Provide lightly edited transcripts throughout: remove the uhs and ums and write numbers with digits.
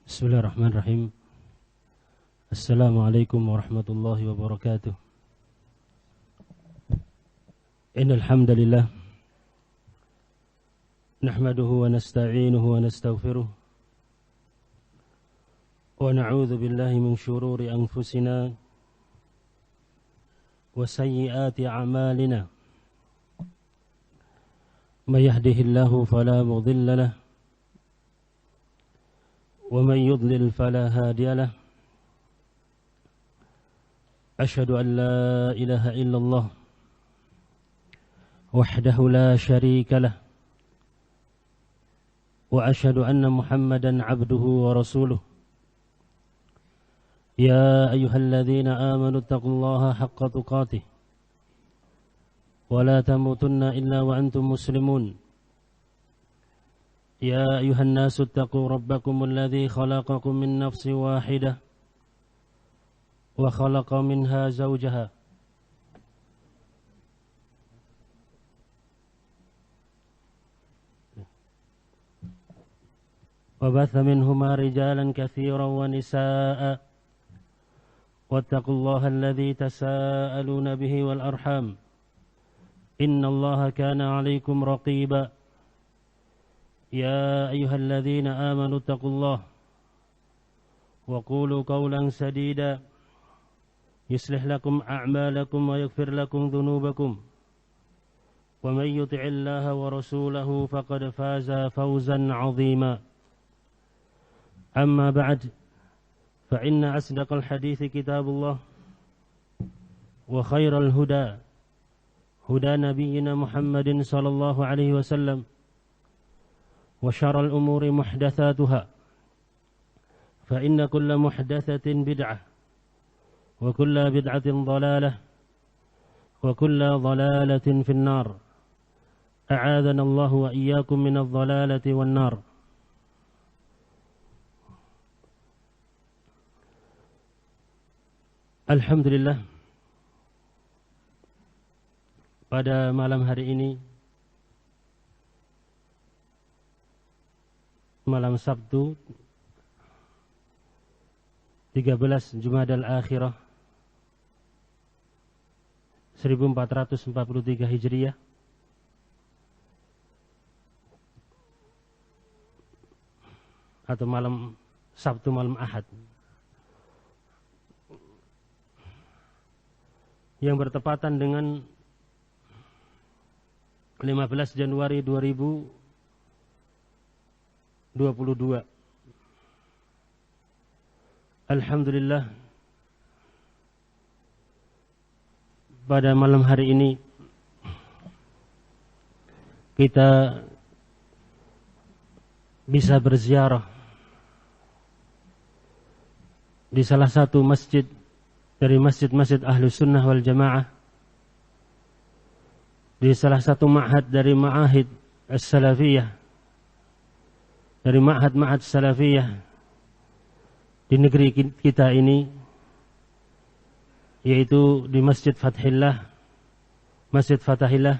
Bismillahirrahmanirrahim. Assalamualaikum warahmatullahi wabarakatuh. Innal hamdalillah nahmaduhu wa nasta'inuhu wa nastaghfiruh wa na'udzu billahi min shururi anfusina wa sayyiati a'malina. May yahdihillahu fala mudilla lahu ومن يضلل فلا هادي له أشهد أن لا إله إلا الله وحده لا شريك له وأشهد أن محمدا عبده ورسوله يا أيها الذين آمنوا اتقوا الله حق تقاته ولا تموتن إلا وأنتم مسلمون يا أيها الناس اتقوا ربكم الذي خلقكم من نفس واحدة وخلق منها زوجها وبث منهما رجالا كثيرا ونساء واتقوا الله الذي تساءلون به والأرحام إن الله كان عليكم رقيبا يا أيها الذين آمنوا اتقوا الله وقولوا قولا سديدا يصلح لكم أعمالكم ويغفر لكم ذنوبكم ومن يطع الله ورسوله فقد فاز فوزا عظيما أما بعد فإن أصدق الحديث كتاب الله وخير الهدى هدى نبينا محمد صلى الله عليه وسلم وشر الأمور محدثاتها فإن كل محدثة بدعة وكل بدعة ضلالة وكل ضلالة في النار أعاذنا الله وإياكم من الضلالة والنار. Alhamdulillah, pada malam hari ini, malam Sabtu 13 Jumadal Akhirah 1443 Hijriah, atau malam Sabtu malam Ahad, yang bertepatan dengan 15 Januari 2022. Alhamdulillah, pada malam hari ini kita bisa berziarah di salah satu masjid dari masjid-masjid Ahlus Sunnah wal Jamaah, di salah satu ma'had dari ma'ahid as-salafiyah, dari ma'had-ma'had salafiyah di negeri kita ini, yaitu di Masjid Fathillah, Masjid Fatahillah,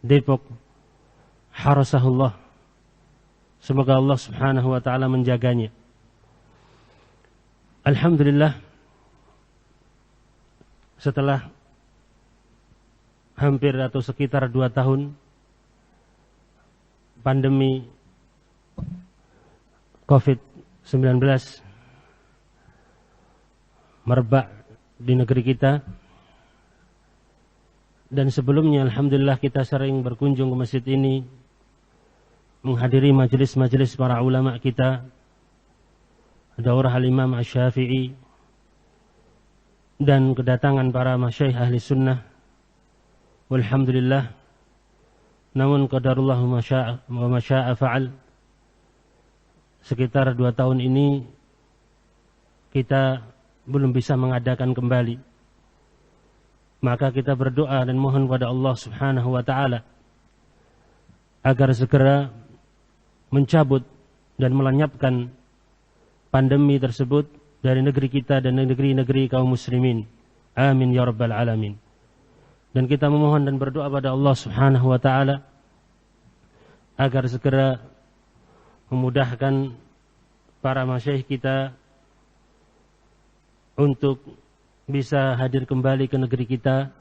Depok, Harasahullah. Semoga Allah subhanahu wa ta'ala menjaganya. Alhamdulillah, setelah hampir atau sekitar 2 tahun pandemi COVID-19 merebak di negeri kita, dan sebelumnya alhamdulillah kita sering berkunjung ke masjid ini, menghadiri majelis-majelis para ulama kita, daurah al-Imam Asy-Syafi'i, dan kedatangan para masyayikh ahli sunnah. Walhamdulillah, namun qadarullah wa masya'a fa'al, sekitar 2 tahun ini kita belum bisa mengadakan kembali. Maka kita berdoa dan mohon kepada Allah subhanahu wa ta'ala agar segera mencabut dan melenyapkan pandemi tersebut dari negeri kita dan negeri-negeri kaum muslimin. Amin ya rabbal alamin. Dan kita memohon dan berdoa pada Allah subhanahu wa ta'ala agar segera memudahkan para masyayikh kita untuk bisa hadir kembali ke negeri kita,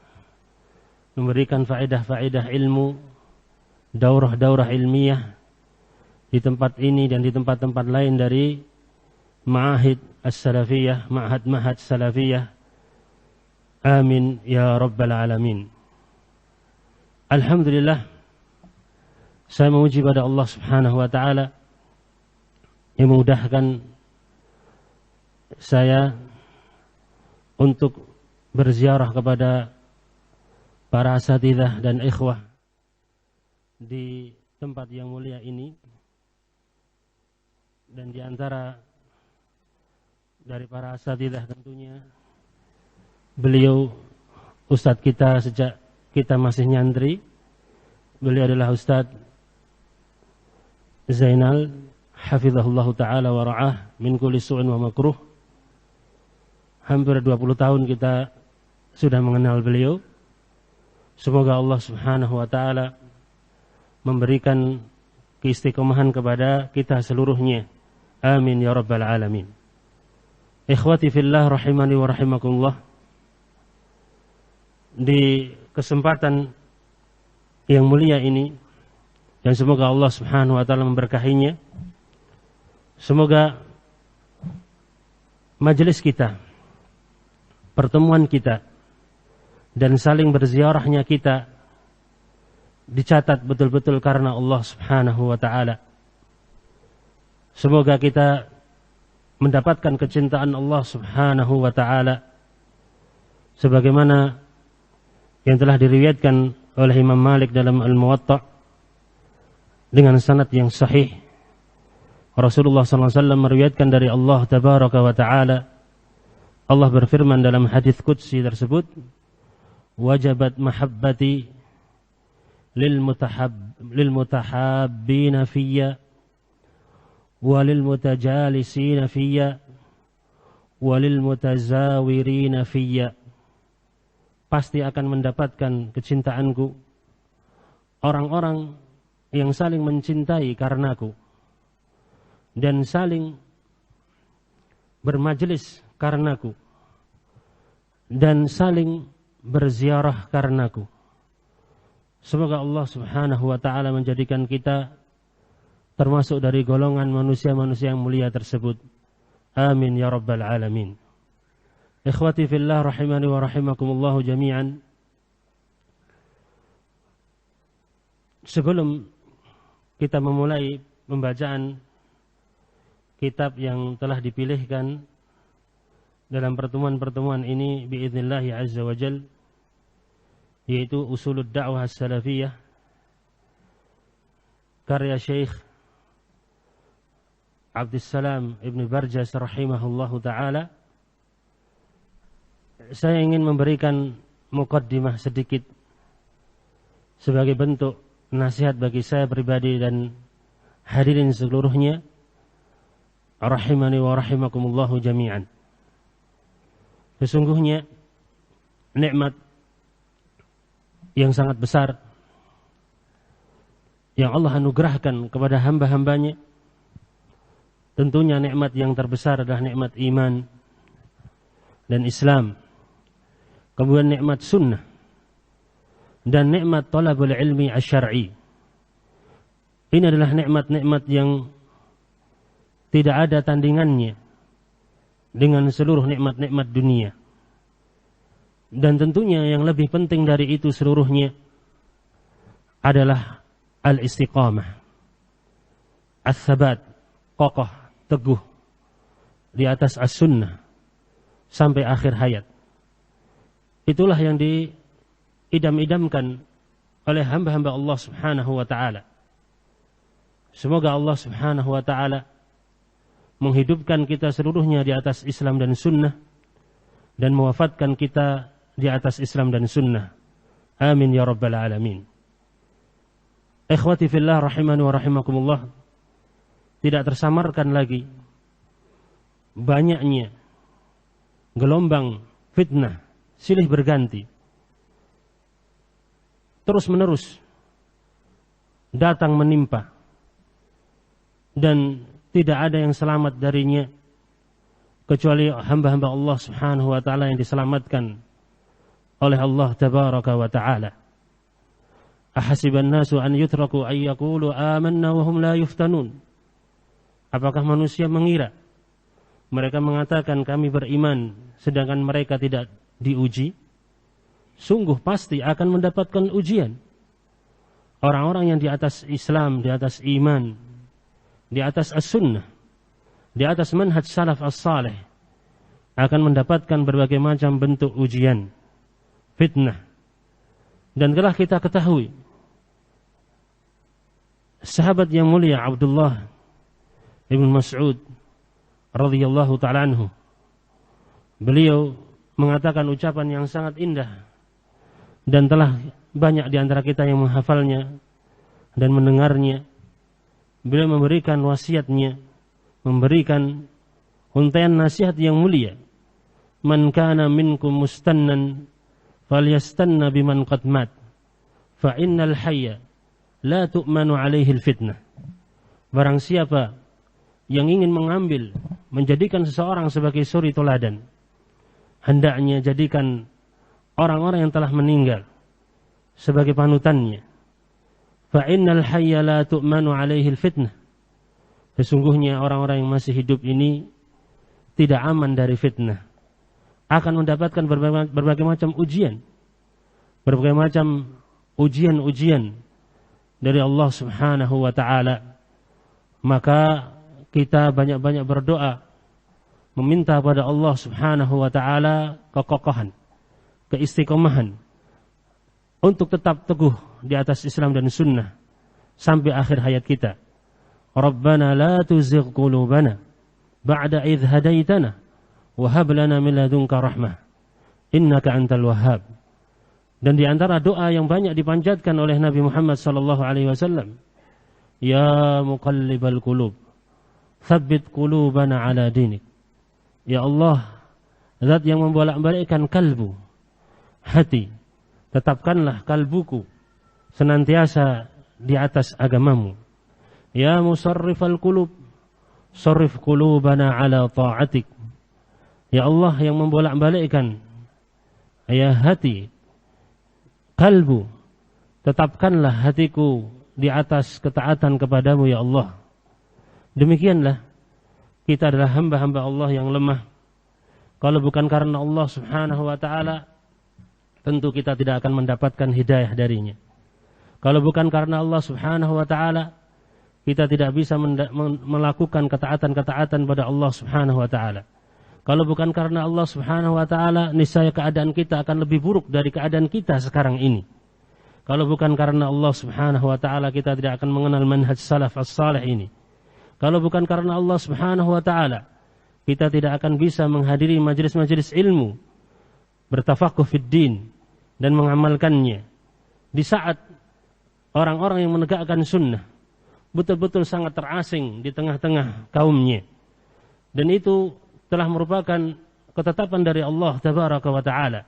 memberikan faedah-faedah ilmu, daurah-daurah ilmiah di tempat ini dan di tempat-tempat lain dari ma'ahid as-salafiyah, ma'had-ma'had salafiyah. Amin ya rabbal alamin. Alhamdulillah, saya memuji pada Allah Subhanahu wa taala yang memudahkan saya untuk berziarah kepada para asatidzah dan ikhwah di tempat yang mulia ini. Dan di antara dari para asatidzah tentunya beliau ustadz kita sejak kita masih nyantri. Beliau adalah Ustadz Zainal hafizahullah ta'ala wa ra'ah min kulli su'in wa makruh. Hampir 20 tahun kita sudah mengenal beliau. Semoga Allah Subhanahu wa ta'ala memberikan keistiqomahan kepada kita seluruhnya. Amin ya rabbal alamin. Ikhwati fillah rahimani wa rahimakumullah. Di kesempatan yang mulia ini, dan semoga Allah Subhanahu wa ta'ala memberkahinya, semoga majelis kita, pertemuan kita, dan saling berziarahnya kita dicatat betul-betul karena Allah Subhanahu wa ta'ala. Semoga kita mendapatkan kecintaan Allah Subhanahu wa ta'ala sebagaimana yang telah diriwayatkan oleh Imam Malik dalam Al-Muwatta dengan sanad yang sahih. Rasulullah SAW meriwayatkan dari Allah Tabaraka wa ta'ala, Allah berfirman dalam hadis qudsi tersebut, wajabat mahabbati lil mutahabbina fiyya wa lil mutajalisina fiyya wa lil mutazawirina fiyya. Pasti akan mendapatkan kecintaanku orang-orang yang saling mencintai karenaku dan saling bermajelis karenaku dan saling berziarah karenaku. Semoga Allah Subhanahu wa ta'ala menjadikan kita termasuk dari golongan manusia-manusia yang mulia tersebut. Amin ya rabbal alamin. Ikhwati fillah rahimani wa rahimakumullahu jami'an. Sebelum kita memulai pembacaan kitab yang telah dipilihkan dalam pertemuan-pertemuan ini biiznillah azza wa jal, yaitu Usulud Da'wah As-Salafiyah karya Syekh Abdussalam Ibn Barjas rahimahullahu ta'ala, saya ingin memberikan muqaddimah sedikit sebagai bentuk nasihat bagi saya pribadi dan hadirin seluruhnya rahimani wa rahimakumullahu jami'an. Sesungguhnya nikmat yang sangat besar yang Allah anugerahkan kepada hamba-hambanya, tentunya nikmat yang terbesar adalah nikmat iman dan Islam, kemudian nikmat sunnah dan nikmat talabul ilmi asy-syar'i. Ini adalah nikmat-nikmat yang tidak ada tandingannya dengan seluruh nikmat-nikmat dunia. Dan tentunya yang lebih penting dari itu seluruhnya adalah al-istiqamah, as-sabat, kokoh, teguh di atas as-sunnah sampai akhir hayat. Itulah yang diidam-idamkan oleh hamba-hamba Allah Subhanahu wa ta'ala. Semoga Allah Subhanahu wa ta'ala menghidupkan kita seluruhnya di atas Islam dan sunnah dan mewafatkan kita di atas Islam dan sunnah. Amin ya rabbal alamin. Ikhwati fillah rahimani wa rahimakumullah, tidak tersamarkan lagi banyaknya gelombang fitnah silih berganti terus menerus datang menimpa dan tidak ada yang selamat darinya kecuali hamba-hamba Allah Subhanahu wa taala yang diselamatkan oleh Allah tabaraka wa taala. Ahasiban nasu an yutraku ay yaqulu amanna wa hum la yuftanun. Apakah manusia mengira mereka mengatakan kami beriman sedangkan mereka tidak diuji? Sungguh pasti akan mendapatkan ujian. Orang-orang yang di atas Islam, di atas iman, di atas as-sunnah, di atas manhaj salaf as-salih akan mendapatkan berbagai macam bentuk ujian, fitnah. Dan telah kita ketahui sahabat yang mulia Abdullah ibn Mas'ud radhiyallahu ta'ala anhu, beliau mengatakan ucapan yang sangat indah dan telah banyak di antara kita yang menghafalnya dan mendengarnya. Beliau memberikan wasiatnya, memberikan untaian nasihat yang mulia. Man kana minkum mustannan falyastanna biman qad mat fa innal hayya la tu'manu alaihi fitnah. Barang siapa yang ingin mengambil, menjadikan seseorang sebagai suri teladan, hendaknya jadikan orang-orang yang telah meninggal sebagai panutannya. Fa innal hayya la tu'manu alaihi fitnah. Sesungguhnya orang-orang yang masih hidup ini tidak aman dari fitnah, akan mendapatkan berbagai macam ujian, berbagai macam ujian-ujian dari Allah Subhanahu wa taala. Maka kita banyak-banyak berdoa, meminta pada Allah Subhanahu wa taala kekokohan, keistiqomahan untuk tetap teguh di atas Islam dan sunnah sampai akhir hayat kita. Rabbana la tuzigh qulubana ba'da idh hadaitana wa hab lana min ladunka rahmah innaka antal wahhab. Dan di antara doa yang banyak dipanjatkan oleh Nabi Muhammad sallallahu alaihi wasallam, ya muqallibal qulub tsabbit qulubana ala dinik. Ya Allah, zat yang membolak-balikkan kalbu, hati, tetapkanlah kalbuku senantiasa di atas agamamu. Ya musarrifal qulub sarrif qulubana ala ta'atik. Ya Allah yang membolak-balikkan ya hati, kalbu, tetapkanlah hatiku di atas ketaatan kepadamu ya Allah. Demikianlah, kita adalah hamba-hamba Allah yang lemah. Kalau bukan karena Allah Subhanahu wa ta'ala, tentu kita tidak akan mendapatkan hidayah darinya. Kalau bukan karena Allah Subhanahu wa ta'ala, kita tidak bisa melakukan ketaatan-ketaatan pada Allah Subhanahu wa ta'ala. Kalau bukan karena Allah Subhanahu wa ta'ala, niscaya keadaan kita akan lebih buruk dari keadaan kita sekarang ini. Kalau bukan karena Allah Subhanahu wa ta'ala, kita tidak akan mengenal manhaj salaf as-salih ini. Kalau bukan karena Allah Subhanahu wa ta'ala, kita tidak akan bisa menghadiri majelis-majelis ilmu, bertafakuh fid din, dan mengamalkannya. Di saat orang-orang yang menegakkan sunnah betul-betul sangat terasing di tengah-tengah kaumnya. Dan itu telah merupakan ketetapan dari Allah tabaraka wa ta'ala.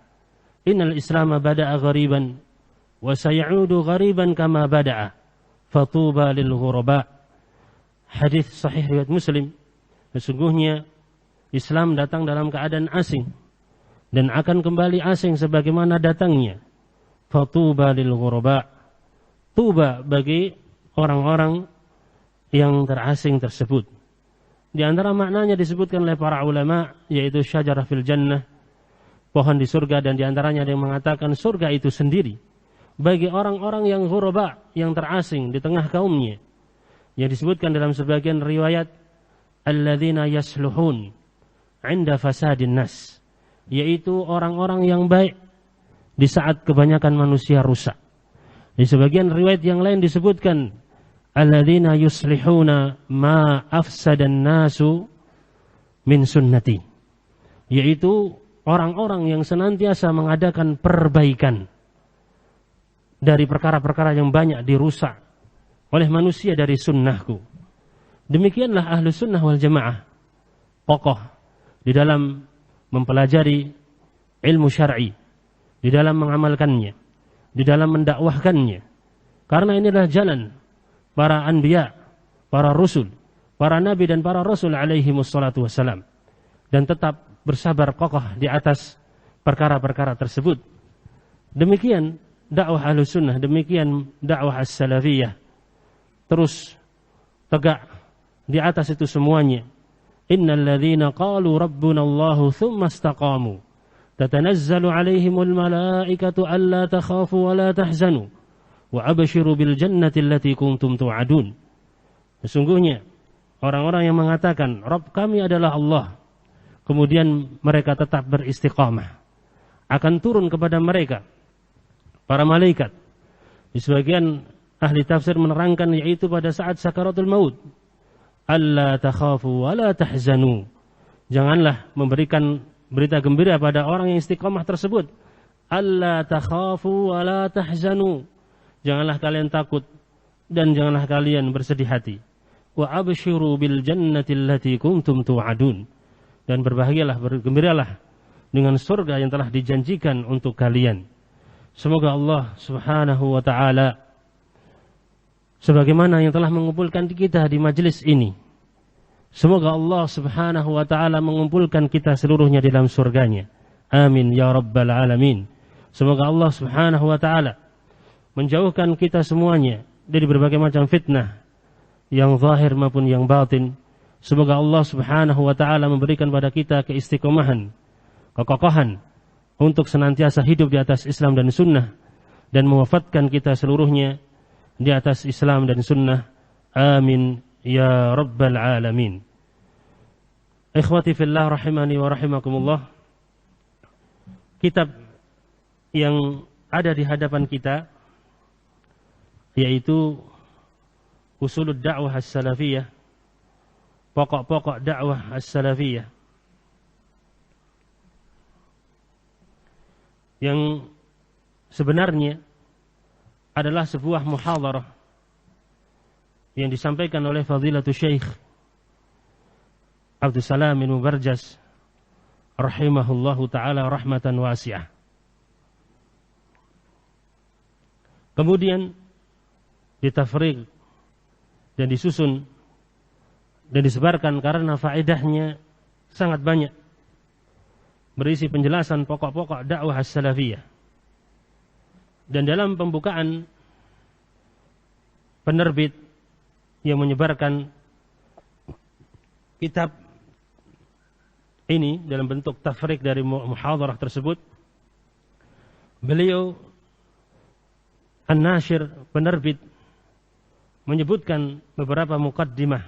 Innal islama bada'a ghariban wa sayaudu ghariban kama bada'a fatuba lil ghuraba. Hadis sahih riwayat Muslim. Sesungguhnya Islam datang dalam keadaan asing dan akan kembali asing sebagaimana datangnya. Fatuba lil ghuraba. Tuba bagi orang-orang yang terasing tersebut. Di antara maknanya disebutkan oleh para ulama, yaitu syajarah fil jannah, pohon di surga, dan di antaranya ada yang mengatakan surga itu sendiri bagi orang-orang yang ghuraba, yang terasing di tengah kaumnya. Yang disebutkan dalam sebagian riwayat, alladzina yasluhun 'inda fasadin nas, yaitu orang-orang yang baik di saat kebanyakan manusia rusak. Di sebagian riwayat yang lain disebutkan alladzina yuslihuna ma afsadan nasu min sunnati, yaitu orang-orang yang senantiasa mengadakan perbaikan dari perkara-perkara yang banyak dirusak oleh manusia dari sunnahku. Demikianlah ahlu sunnah wal jamaah, kokoh di dalam mempelajari ilmu syar'i, di dalam mengamalkannya, di dalam mendakwahkannya. Karena inilah jalan para anbiya, para rusul, para nabi dan para rasul alaihi wassalatu wassalam, dan tetap bersabar kokoh di atas perkara-perkara tersebut. Demikian dakwah Ahlussunnah, demikian dakwah as-salafiyah, terus tegak di atas itu semuanya. Innal ladzina qalu rabbuna Allahu tsumma istaqamu tatanazzalu alaihimul malaikatu alla takhafu wa la tahzanu wa abshiru bil jannati allati kuntum tu'adun. Sesungguhnya orang-orang yang mengatakan Rabb kami adalah Allah, kemudian mereka tetap beristiqamah, akan turun kepada mereka para malaikat. Di sebagian ahli tafsir menerangkan yaitu pada saat sakaratul maut. Alla takhafu wa la tahzanu. Janganlah memberikan berita gembira pada orang yang istiqamah tersebut. Alla takhafu wa la tahzanu. Janganlah kalian takut dan janganlah kalian bersedih hati. Wa abshiru bil jannati allati kuntum tu'adun. Dan berbahagialah, bergembiralah dengan surga yang telah dijanjikan untuk kalian. Semoga Allah Subhanahu wa taala sebagaimana yang telah mengumpulkan kita di majelis ini, semoga Allah Subhanahu wa taala mengumpulkan kita seluruhnya di dalam surganya. Amin ya rabbal alamin. Semoga Allah Subhanahu wa taala menjauhkan kita semuanya dari berbagai macam fitnah, yang zahir maupun yang batin. Semoga Allah Subhanahu wa taala memberikan pada kita keistiqomahan, kekokohan untuk senantiasa hidup di atas Islam dan sunnah, dan mewafatkan kita seluruhnya di atas Islam dan sunnah. Amin ya rabbal alamin. Ikhwati fillah rahimani wa rahimakumullah. Kitab yang ada di hadapan kita yaitu Usulud Da'wah As-Salafiyah, pokok-pokok dakwah As-Salafiyah, yang sebenarnya adalah sebuah muhadharah yang disampaikan oleh Fadilatul Syekh Abdus Salam bin Mubarjas rahimahullahu ta'ala rahmatan wasi'ah. Kemudian ditafriq dan disusun dan disebarkan karena faedahnya sangat banyak, berisi penjelasan pokok-pokok dakwah as-salafiyah. Dan dalam pembukaan penerbit yang menyebarkan kitab ini dalam bentuk tafriq dari muhadharah tersebut, beliau An-Nashir, penerbit, menyebutkan beberapa muqaddimah.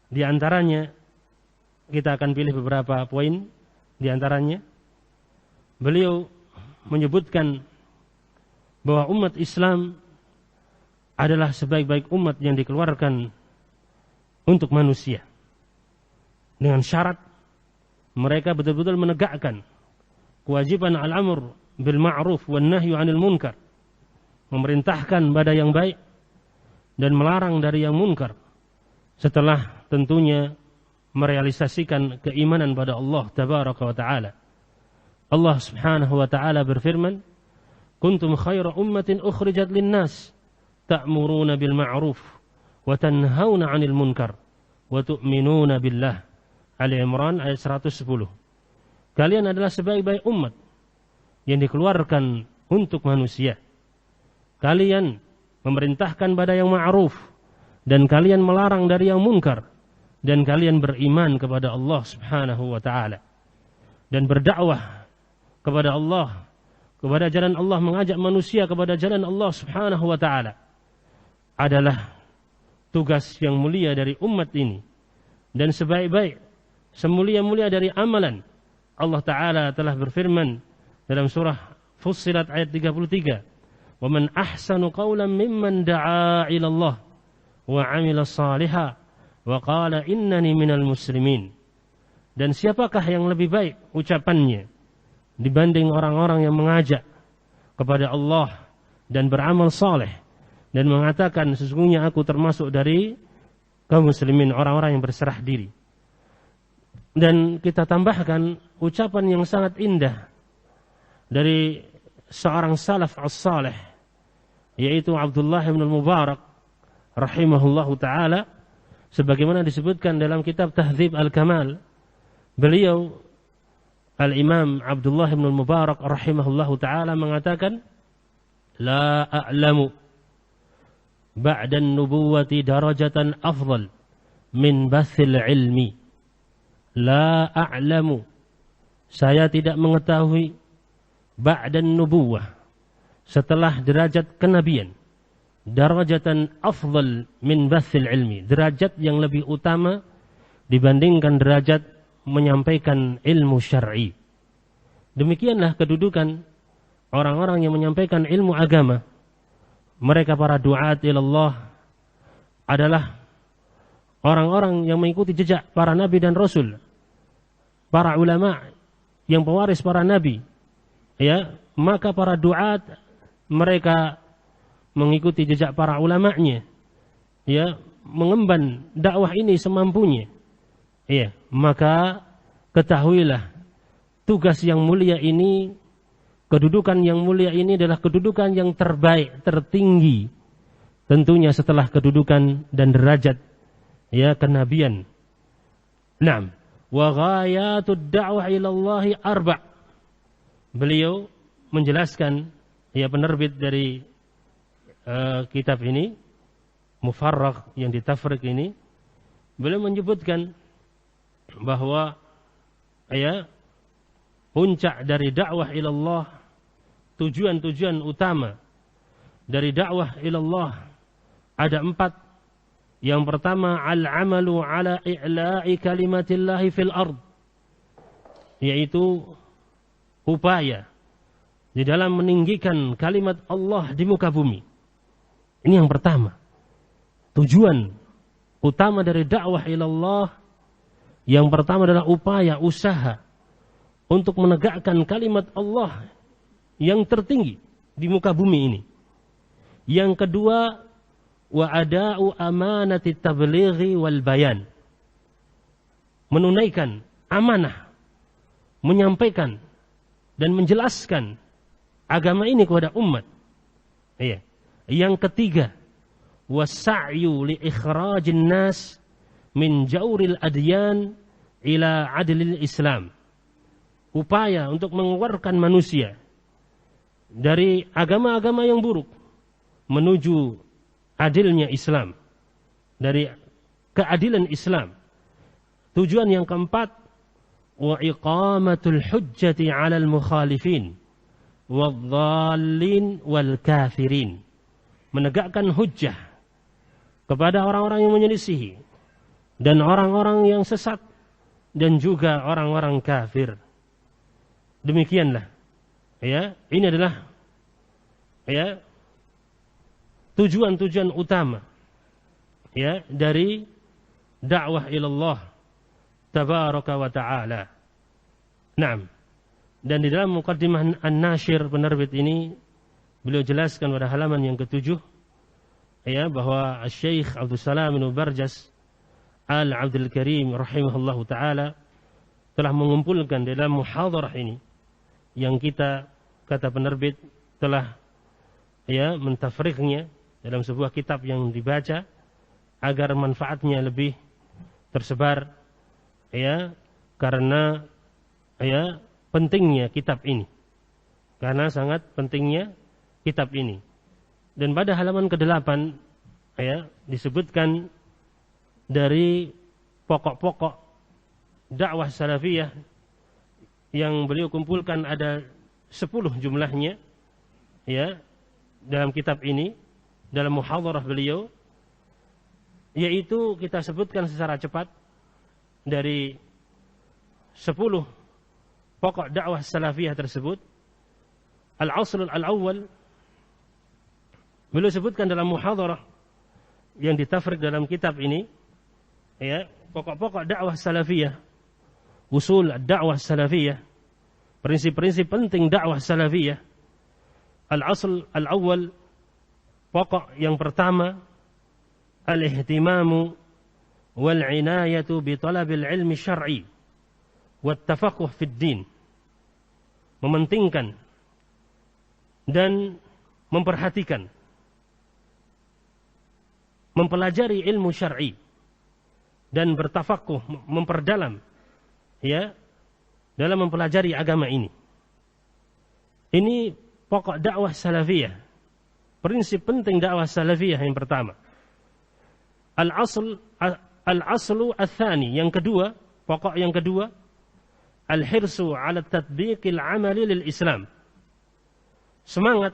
Di antaranya kita akan pilih beberapa poin. Di antaranya beliau menyebutkan bahwa umat Islam adalah sebaik-baik umat yang dikeluarkan untuk manusia, dengan syarat mereka betul-betul menegakkan kewajiban al-amr bil ma'ruf wan nahyu 'anil munkar, memerintahkan pada yang baik dan melarang dari yang munkar, setelah tentunya merealisasikan keimanan pada Allah tabaraka wa ta'ala. Allah subhanahu wa ta'ala berfirman, kuntum khaira ummatin ukhrijat linnas ta'muruna bil ma'ruf wa tanhauna 'anil munkar wa tu'minuna billah. Ali Imran ayat 110. Kalian adalah sebaik-baik umat yang dikeluarkan untuk manusia. Kalian memerintahkan pada yang ma'ruf dan kalian melarang dari yang munkar, dan kalian beriman kepada Allah subhanahu wa ta'ala dan berdakwah kepada Allah, kepada jalan Allah, mengajak manusia kepada jalan Allah subhanahu wa ta'ala, adalah tugas yang mulia dari umat ini. Dan sebaik-baik, semulia-mulia dari amalan, Allah ta'ala telah berfirman dalam surah Fussilat ayat 33, وَمَنْ أَحْسَنُ قَوْلًا مِمَّنْ دَعَا إِلَى اللَّهِ وَعَمِلَ صَالِحًا وَقَالَ إِنَّنِي مِنَ الْمُسْلِمِينَ. Dan siapakah yang lebih baik ucapannya dibanding orang-orang yang mengajak kepada Allah dan beramal saleh dan mengatakan sesungguhnya aku termasuk dari kaum muslimin, orang-orang yang berserah diri. Dan kita tambahkan ucapan yang sangat indah dari seorang salaf as-saleh, yaitu Abdullah bin Mubarak rahimahullahu ta'ala, sebagaimana disebutkan dalam kitab Tahdzib Al-Kamal, beliau Al-Imam Abdullah bin Mubarak rahimahullahu taala mengatakan, la a'lamu ba'da an-nubuwwati darajatan afdal min bathil ilmi. La a'lamu, saya tidak mengetahui, ba'da an-nubuwwah, setelah derajat kenabian, darajatan afdal min bathil ilmi, derajat yang lebih utama dibandingkan derajat menyampaikan ilmu syar'i. Demikianlah kedudukan orang-orang yang menyampaikan ilmu agama. Mereka para du'at ilallah adalah orang-orang yang mengikuti jejak para nabi dan rasul, para ulama yang pewaris para nabi. Ya, maka para du'at mereka mengikuti jejak para ulamanya, ya, mengemban dakwah ini semampunya. Ya, maka ketahuilah tugas yang mulia ini, kedudukan yang mulia ini adalah kedudukan yang terbaik, tertinggi, tentunya setelah kedudukan dan derajat, ya, kenabian. Naam, wa ghayatud da'wah ila Allah arba'. Beliau menjelaskan, ya, penerbit dari kitab ini, Mufarragh yang ditafriq ini, beliau menyebutkan bahwa, ya, puncak dari dakwah ilallah, tujuan-tujuan utama dari dakwah ilallah ada 4. Yang pertama, al-amalu ala i'la'i kalimatillahi fil ard, yaitu upaya di dalam meninggikan kalimat Allah di muka bumi. Ini yang pertama. Tujuan utama dari dakwah ilallah yang pertama adalah upaya, usaha untuk menegakkan kalimat Allah yang tertinggi di muka bumi ini. Yang kedua, wa ada'u amanati tablighi wal bayan, menunaikan amanah, menyampaikan dan menjelaskan agama ini kepada umat. Iya. Yang ketiga, wasa'yu li ikhrajin nas min jauril adyan ila adlil Islam, upaya untuk mengeluarkan manusia dari agama-agama yang buruk menuju adilnya Islam, dari keadilan Islam. Tujuan yang keempat, wa iqamatul hujjati 'alal mukhalifin wadh-dhallin wal kafirin, menegakkan hujjah kepada orang-orang yang menyelisihi dan orang-orang yang sesat dan juga orang-orang kafir. Demikianlah, ya, ini adalah, ya, tujuan-tujuan utama, ya, dari dakwah ilallah tabaraka wa ta'ala. Naam. Dan di dalam muqaddimah An-Nashir penerbit ini, beliau jelaskan pada halaman yang ke-7, ya, bahwa Syekh Abdul Salam bin Barjas Al-Abdul Karim rahimahullahu ta'ala telah mengumpulkan dalam muhadarah ini, yang kita, kata penerbit, telah, ya, mentafriqnya dalam sebuah kitab yang dibaca agar manfaatnya lebih tersebar, ya, karena, ya, pentingnya kitab ini, karena sangat pentingnya kitab ini. Dan pada halaman ke-8, ya, disebutkan dari pokok-pokok dakwah salafiyah yang beliau kumpulkan, ada 10 jumlahnya, ya, dalam kitab ini, dalam muhadarah beliau, yaitu kita sebutkan secara cepat dari 10 pokok dakwah salafiyah tersebut. Al-asl al-awwal, beliau sebutkan dalam muhadarah yang ditafriq dalam kitab ini, ya, pokok-pokok dakwah salafiyah, usul dakwah salafiyah, prinsip-prinsip penting dakwah salafiyah. Al-asl al-awwal, pokok yang pertama, al-ihtimamu wal-inayatu bi talabil ilmi syar'i wat tafaqquh fid din, mementingkan dan memperhatikan, mempelajari ilmu syar'i, dan bertafakuh, memperdalam ya dalam mempelajari agama ini. Ini pokok dakwah salafiyah. Prinsip penting dakwah salafiyah yang pertama. Al-aslu al-thani, yang kedua, pokok yang kedua, al-hirsu 'ala tatbiqil 'amali lil Islam. Semangat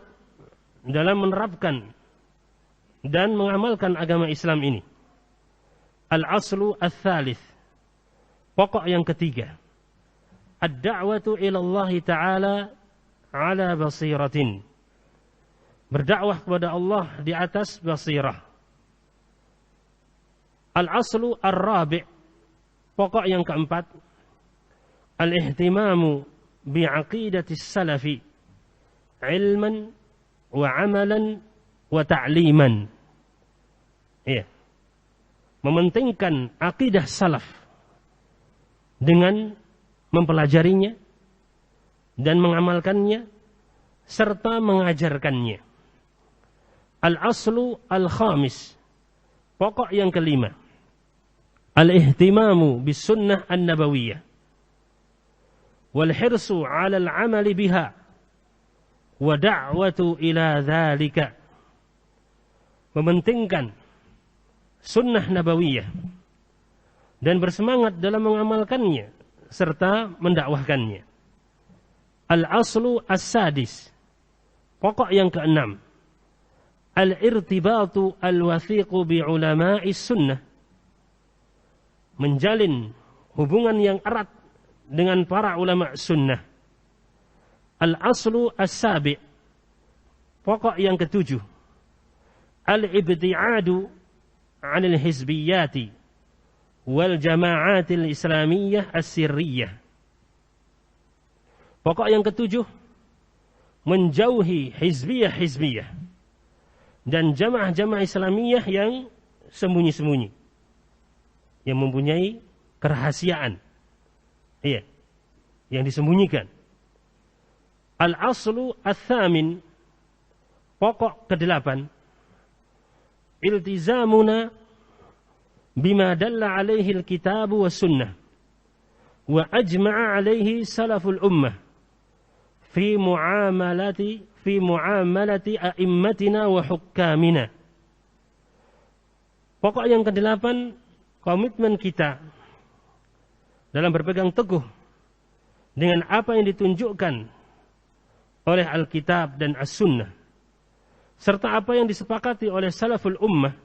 dalam menerapkan dan mengamalkan agama Islam ini. Al-aslu al-thalith, pokok yang ketiga, ad-da'watu ila Allah Ta'ala 'ala basiratin. Berdakwah kepada Allah di atas basirah. Al-aslu ar-rabi', pokok yang keempat, al-ihtimamu bi'aqidatis salafi ilman wa amalan wa ta'liman. Ya. Mementingkan akidah salaf dengan mempelajarinya dan mengamalkannya serta mengajarkannya. Al-aslu al-khamis, pokok yang kelima, al-ihtimamu bis sunnah an-nabawiyah wal hirsu 'ala al-'amali biha wa da'watu ila dzalika. Mementingkan sunnah nabawiyah dan bersemangat dalam mengamalkannya serta mendakwahkannya. Al-aslu as-sadis, pokok yang keenam, al-irtibatu al-wathiqu bi ulama'is sunnah. Menjalin hubungan yang erat dengan para ulama sunnah. Al-aslu as-sabi', pokok yang ketujuh, al-ibti'adu 'anil hizbiyati wal jama'atil islamiyyah as-sirriyah. Pokok yang ketujuh, menjauhi hizbiyah-hizbiyah dan jamaah-jamaah Islamiyah yang sembunyi-sembunyi, yang mempunyai kerahasiaan, iya, yang disembunyikan. Al-aslu ats-tsamin, pokok kedelapan, iltizamuna bima dalla alaihi al-kitab wa sunnah wa ajma'a alaihi salaful ummah fi muamalati a'immatina wa hukkamina. Pokok yang kedelapan, komitmen kita dalam berpegang teguh dengan apa yang ditunjukkan oleh Alkitab dan As-Sunnah serta apa yang disepakati oleh salaful ummah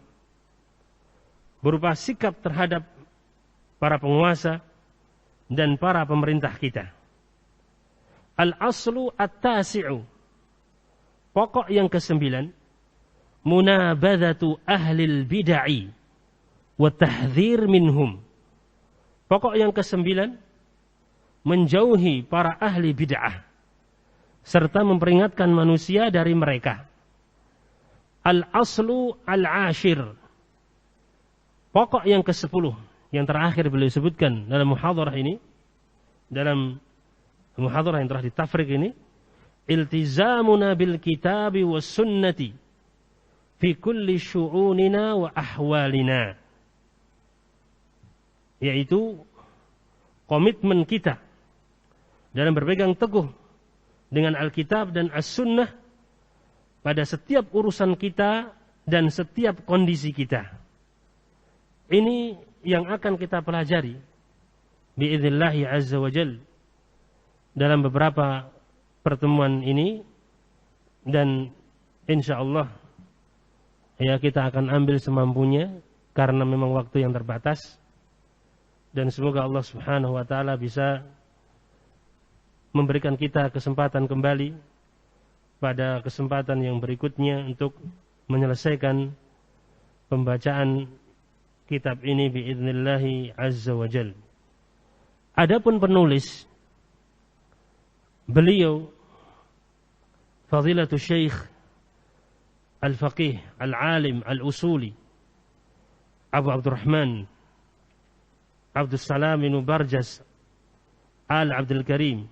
berupa sikap terhadap para penguasa dan para pemerintah kita. Al-aslu at-tasi'u, pokok yang kesembilan, munabadhatu ahlil bid'ah wa tahdhir minhum. Pokok yang kesembilan, menjauhi para ahli bid'ah serta memperingatkan manusia dari mereka. Al-aslu al-ashir, pokok yang ke-10 yang terakhir beliau sebutkan dalam muhadharah ini, dalam muhadharah yang telah ditafrik ini, iltizamuna bil kitabi was sunnati fi kulli syu'unina wa ahwalina, yaitu komitmen kita dalam berpegang teguh dengan Alkitab dan As-Sunnah pada setiap urusan kita dan setiap kondisi kita. Ini yang akan kita pelajari biidznillahi azza wa jalla dalam beberapa pertemuan ini, dan insyaallah ya kita akan ambil semampunya karena memang waktu yang terbatas, dan semoga Allah Subhanahu wa taala bisa memberikan kita kesempatan kembali pada kesempatan yang berikutnya untuk menyelesaikan pembacaan kitab ini biidznillahi azza wa jalla. Adapun penulis, beliau Fadilatul Syekh Al-Faqih Al-Alim Al-Usuli Abu Abdurrahman Abdus Salam bin Barjas Al-Abdul Karim,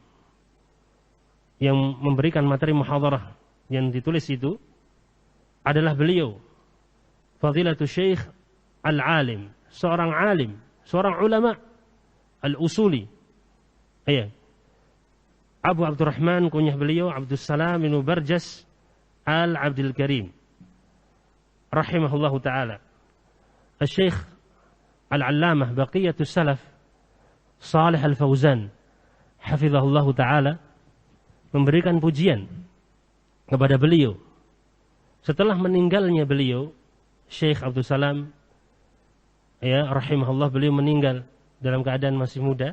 yang memberikan materi muhadharah yang ditulis itu adalah beliau Fadilatul Syekh Al-Alim, seorang alim seorang ulama al-usuli. Iya. Abu Abdurrahman, kunyah beliau Abdus Salam bin Barjas al-Abdul Karim rahimahullahu taala. Al-Syekh Al-Allamah Baqiyatus Salaf Salih Al-Fauzan hafizahullahu taala memberikan pujian kepada beliau setelah meninggalnya beliau, Syekh Abdul Salam, ya rahimahullah, beliau meninggal dalam keadaan masih muda,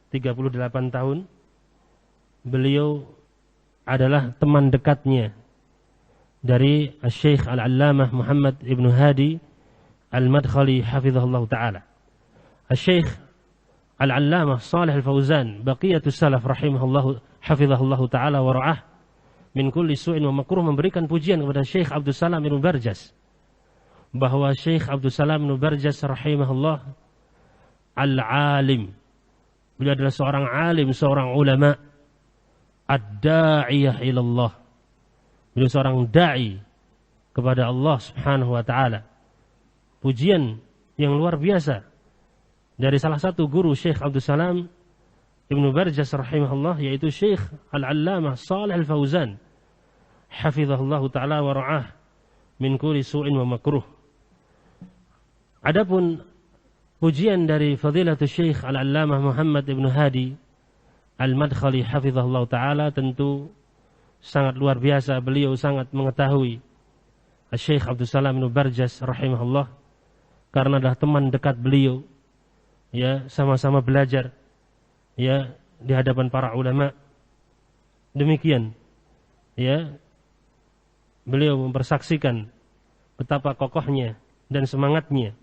38 tahun. Beliau adalah teman dekatnya dari Syekh Al-Allamah Muhammad Ibn Hadi Al-Madkhali hafizahullah ta'ala. Syekh Al-Allamah Salih Al-Fauzan Baqiyatus Salaf rahimahullah hafizahullah ta'ala wa ra'ah min kulli su'in wa makruh memberikan pujian kepada Syekh Abdul Salam bin Barjas, bahwa Syekh Abdul Salam bin Barjas rahimahullah al-alim, beliau adalah seorang alim, seorang ulama, ad-da'iyah ilallah, beliau seorang da'i kepada Allah subhanahu wa ta'ala. Pujian yang luar biasa dari salah satu guru Syekh Abdul Salam Ibnu Barjas rahimahullah, yaitu Syekh Al-Allamah Salih Al-Fauzan hafizahullahu ta'ala wa ra'ah min kulli su'in wa makruh. Adapun pujian dari fadilatul Syekh Al-Allamah Muhammad Ibn Hadi Al-Madkhali hafizahullahu ta'ala tentu sangat luar biasa. Beliau sangat mengetahui Syekh Abdul Salam Ibn Barjas rahimahullah karena adalah teman dekat beliau, ya, sama-sama belajar, ya, di hadapan para ulama. Demikian, ya, beliau mempersaksikan betapa kokohnya dan semangatnya,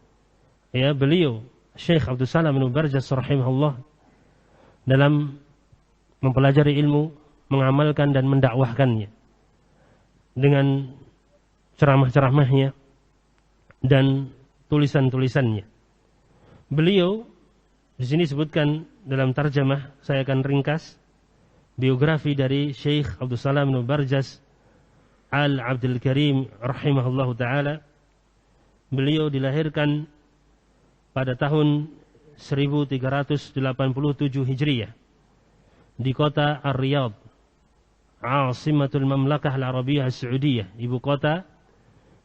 ya, beliau Syekh Abdul Salam bin Barjas rahimahullah dalam mempelajari ilmu, mengamalkan dan mendakwahkannya dengan ceramah-ceramahnya dan tulisan-tulisannya. Beliau di sini sebutkan dalam tarjamah, saya akan ringkas biografi dari Syekh Abdul Salam bin Barjas Al-Abdul Karim rahimahullahu ta'ala. Beliau dilahirkan pada tahun 1387 Hijriyah di kota Ar-Riyadh, Asimatul Mamlakah Al-Arabiyah As-Saudiyah, ibu kota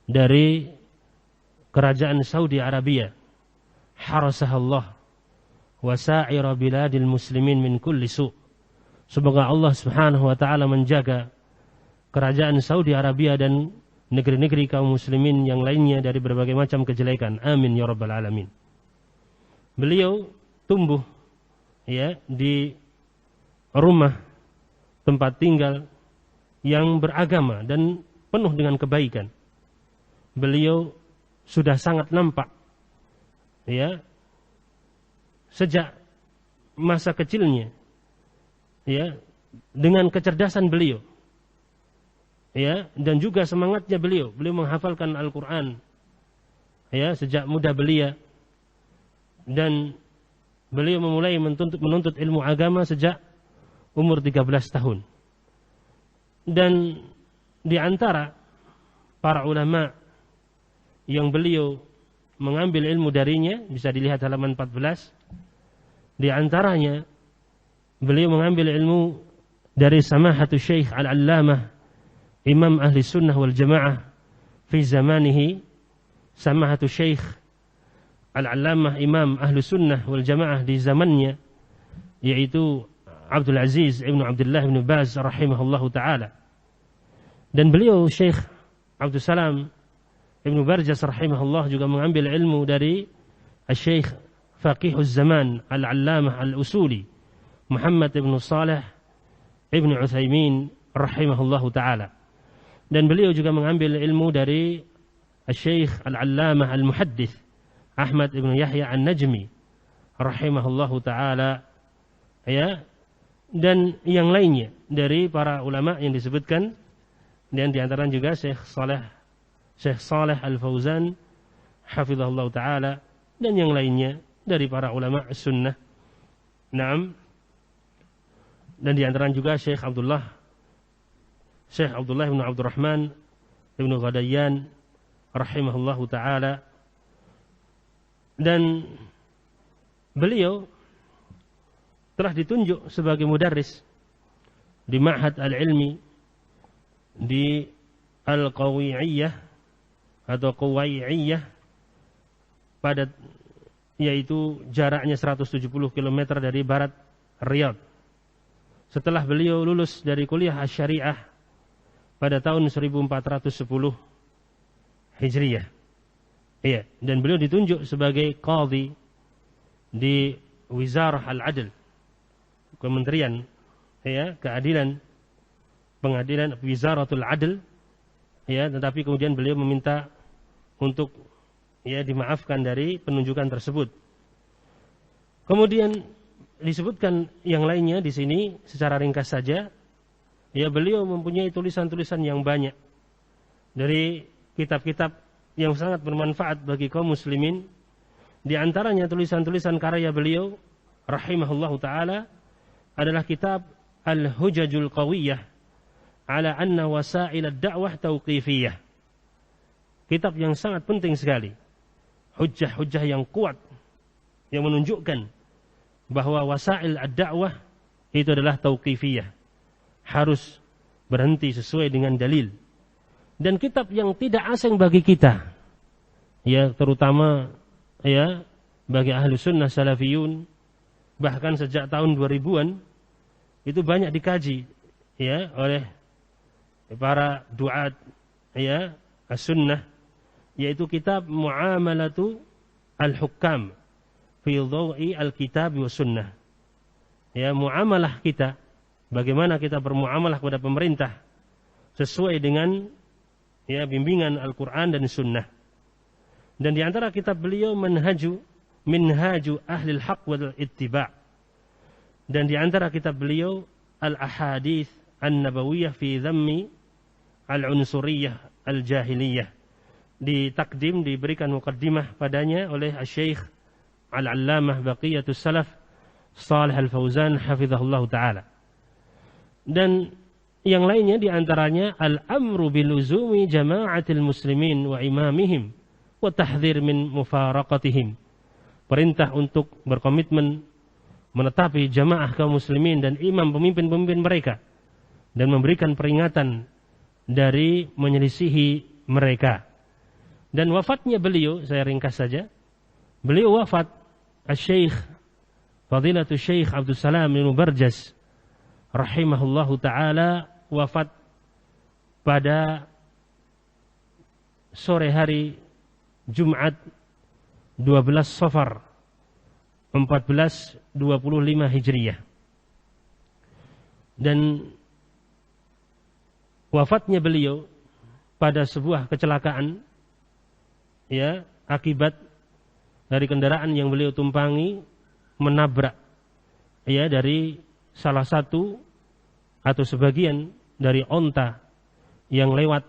dari kerajaan Saudi Arabia. Harasahallah wa sa'ira biladil muslimin min kulli su'. Semoga Allah subhanahu wa ta'ala menjaga kerajaan Saudi Arabia dan negeri-negeri kaum muslimin yang lainnya dari berbagai macam kejelekan. Amin ya rabbal alamin. Beliau tumbuh, ya, di rumah tempat tinggal yang beragama dan penuh dengan kebaikan. Beliau sudah sangat nampak, ya, sejak masa kecilnya, ya, dengan kecerdasan beliau, ya, dan juga semangatnya beliau menghafalkan Al-Quran, ya, sejak muda belia, dan beliau memulai menuntut ilmu agama sejak umur 13 tahun. Dan di antara para ulama yang beliau mengambil ilmu darinya, bisa dilihat halaman 14, di antaranya beliau mengambil ilmu dari samahatul Syekh Al-Allamah Imam Ahli Sunnah wal Jamaah fi zamanihi, samahatul Syekh Al-Allamah Imam Ahli Sunnah wal Jamaah di zamannya, yaitu Abdul Aziz Ibn Abdullah Ibn Baz rahimahullahu ta'ala. Dan beliau Syekh Abdul Salam Ibn Barjas rahimahullah juga mengambil ilmu dari Syekh Faqihuz Zaman Al-Allamah Al-Usuli Muhammad Ibn Salih Ibn Uthaymin rahimahullahu ta'ala. Dan beliau juga mengambil ilmu dari Syekh Al-Allamah Al-Muhaddith Ahmad Ibn Yahya An-Najmi rahimahullahu ta'ala, ya, dan yang lainnya dari para ulama yang disebutkan, dan di antara juga Syekh Salih Al-Fauzan hafizahullah ta'ala, dan yang lainnya dari para ulama sunnah. Naam. Dan di antara juga Syekh Abdullah bin Abdurrahman bin Ghadayyan rahimahullahu ta'ala. Dan beliau telah ditunjuk sebagai mudarris di Ma'had Al-Ilmi di Al-Qawi'iyah atau Quwai'iyah pada, yaitu jaraknya 170 km dari barat Riyadh. Setelah beliau lulus dari kuliah Asy-Syariah pada tahun 1410 Hijriyah. Iya, dan beliau ditunjuk sebagai qadhi di Wizarah Al-Adl, Kementerian Keadilan, Pengadilan Wizaratul Adl, tetapi kemudian beliau meminta untuk dimaafkan dari penunjukan tersebut. Kemudian disebutkan yang lainnya di sini secara ringkas saja. Beliau mempunyai tulisan-tulisan yang banyak dari kitab-kitab yang sangat bermanfaat bagi kaum muslimin. Di antaranya tulisan-tulisan karya beliau rahimahullahu taala adalah kitab Al-Hujajul Qawiyah ala anna wasail ad-da'wah tauqifiyah. Kitab yang sangat penting sekali. Hujjah-hujjah yang kuat yang menunjukkan bahwa wasail ad-da'wah itu adalah tauqifiyah. Harus berhenti sesuai dengan dalil. Dan kitab yang tidak asing bagi kita, terutama bagi ahlu sunnah salafiyun, bahkan sejak tahun 2000-an itu banyak dikaji oleh para duat as-sunnah, yaitu kitab Muamalatu al-Hukam fi Dhawi al-Kitab wa Sunnah. Muamalah kita, bagaimana kita bermuamalah kepada pemerintah sesuai dengan bimbingan Al-Quran dan Sunnah. Dan di antara kitab beliau Minhaju Ahlil Haq wal Ittiba'. Dan di antara kitab beliau Al-Ahadith An-Nabawiyah fi Dhammi Al-Unsuriyah Al-Jahiliyah. Diberikan muqaddimah padanya oleh Syekh Al-Allamah Baqiyatus Salaf Shalih Al-Fauzan hafizahullah ta'ala. Dan yang lainnya di antaranya Al-Amru biluzumi jama'atil muslimin wa imamihim wa tahdhir min mufaraqatihim. Perintah untuk berkomitmen menetapi jamaah kaum muslimin dan imam pemimpin-pemimpin mereka, dan memberikan peringatan dari menyelisihi mereka. Dan wafatnya beliau, saya ringkas saja, beliau wafat Asy-Syaikh Fadilatul Syekh Abdul Salam bin Barjas rahimahullahu ta'ala, wafat pada sore hari Jumat 12 Safar 1425 Hijriyah. Dan wafatnya beliau pada sebuah kecelakaan akibat dari kendaraan yang beliau tumpangi menabrak dari salah satu atau sebagian dari onta yang lewat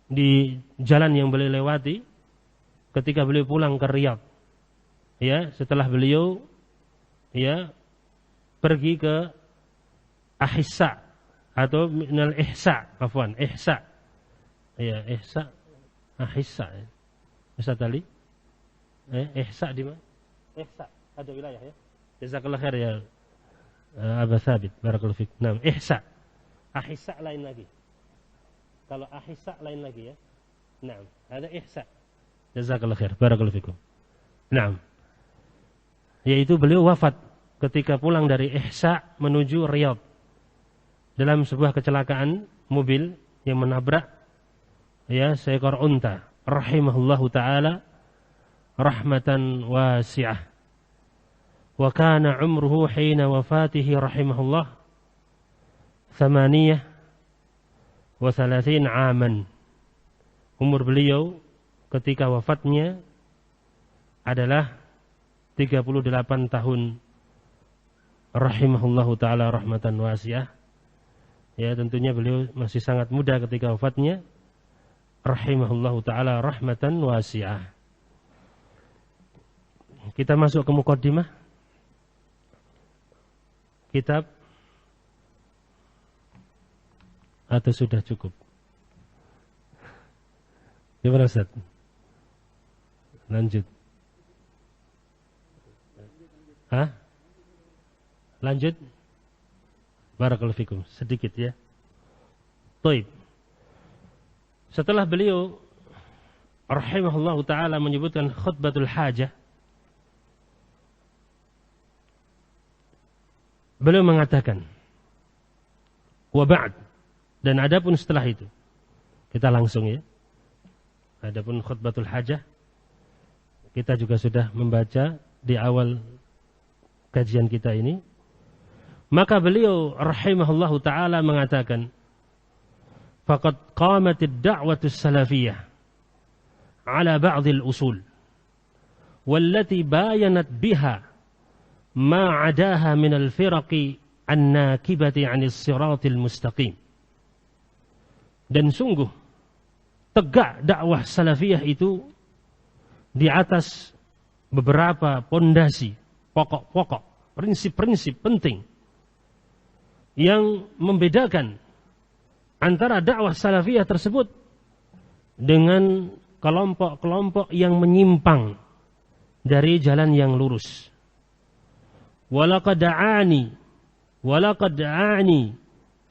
di jalan yang beliau lewati ketika beliau pulang ke Riyadh. Setelah beliau pergi ke Ahissa atau minal ihsa, ihsa. Ihsa, Ahissa. Ihsa tali. Ihsa di mana? Ihsa ada wilayah Jazakallah khair ya Aba Thabit, barakallahu fik. Nah, ihsa. Ahissa lain lagi. Kalau ahissa lain lagi Nah, ada ihsa. Jazakallah khair, barakallahu fikum. Nah, yaitu beliau wafat ketika pulang dari Ihsa menuju Riyadh dalam sebuah kecelakaan mobil yang menabrak seekor unta, rahimahullahu taala rahmatan wasi'ah. Wa kana umruhu hina wafatihi rahimahullah 38 aman. Umur beliau ketika wafatnya adalah 38 tahun, rahimahullahu ta'ala rahmatan wasi'ah. Tentunya beliau masih sangat muda ketika wafatnya, rahimahullahu ta'ala rahmatan wasi'ah. Kita masuk ke muqaddimah kitab atau sudah cukup? Gimana Ustaz? Lanjut. Hah? Lanjut. Barakallahu fikum. Sedikit ya. Baik. Setelah beliau rahimahullah ta'ala menyebutkan khutbatul hajah, beliau mengatakan, wa ba'd, dan adapun setelah itu, kita langsung ya, adapun khutbatul hajah, kita juga sudah membaca di awal kajian kita ini. Maka beliau rahimahullahu ta'ala mengatakan, faqad qamatid da'watus salafiyah ala ba'dil usul wallati bayanat biha ma 'adaha minal firaqi an-nakibati 'anis siratil mustaqim. Dan sungguh tegak dakwah salafiyah itu di atas beberapa pondasi, pokok-pokok, prinsip-prinsip penting yang membedakan antara dakwah salafiyah tersebut dengan kelompok-kelompok yang menyimpang dari jalan yang lurus. Walaqad da'ani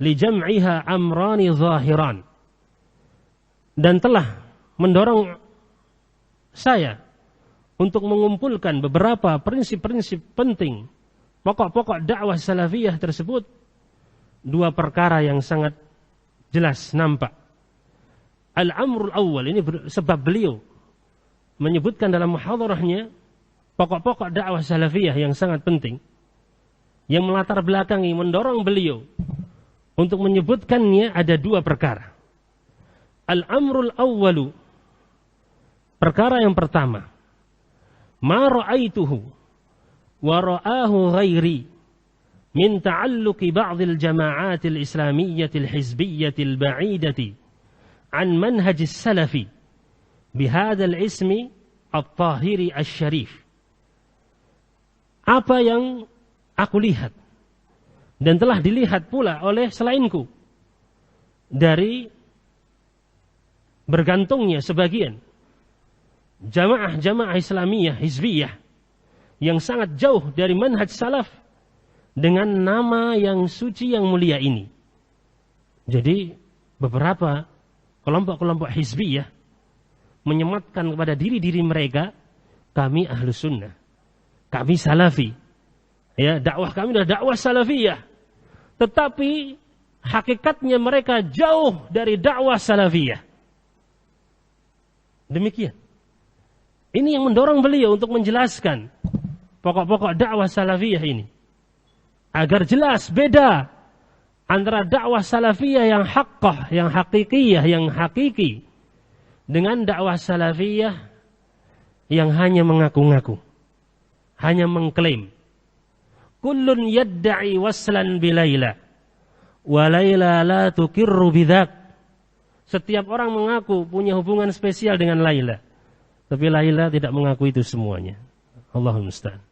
li jam'iha amrani zahiran. Dan telah mendorong saya untuk mengumpulkan beberapa prinsip-prinsip penting, pokok-pokok dakwah salafiyah tersebut, dua perkara yang sangat jelas nampak. Al-amrul awwal, ini sebab beliau menyebutkan dalam muhadarahnya pokok-pokok dakwah salafiyah yang sangat penting, yang melatar belakangi, mendorong beliau untuk menyebutkannya ada dua perkara. Al-amrul awwalu, perkara yang pertama, ma ra'aituhu wa ra'ahu ghairi min ta'alluqi ba'dil jama'atil islamiyyatil hizbiyyatil ba'idati an manhajis salafi bihadzal ismi at-tahiri asy-syarif. Apa yang aku lihat dan telah dilihat pula oleh selainku dari bergantungnya sebagian jamaah-jamaah Islamiyah hizbiyah yang sangat jauh dari manhaj salaf dengan nama yang suci yang mulia ini. Jadi beberapa kelompok-kelompok hizbiyah menyematkan kepada diri-diri mereka, kami ahlus sunnah, kami salafi, ya, dakwah kami adalah dakwah salafiyah. Tetapi hakikatnya mereka jauh dari dakwah salafiyah. Demikian. Ini yang mendorong beliau untuk menjelaskan pokok-pokok dakwah salafiyah ini, agar jelas beda antara dakwah salafiyah yang haqqah, yang hakikiyah, yang hakiki, dengan dakwah salafiyah yang hanya mengaku-ngaku, hanya mengklaim. Kullun yadda'i waslan bilaila wa laila la tukirru bidzak. Setiap orang mengaku punya hubungan spesial dengan Laila, tapi Laila tidak mengaku itu semuanya. Allahul musta'an.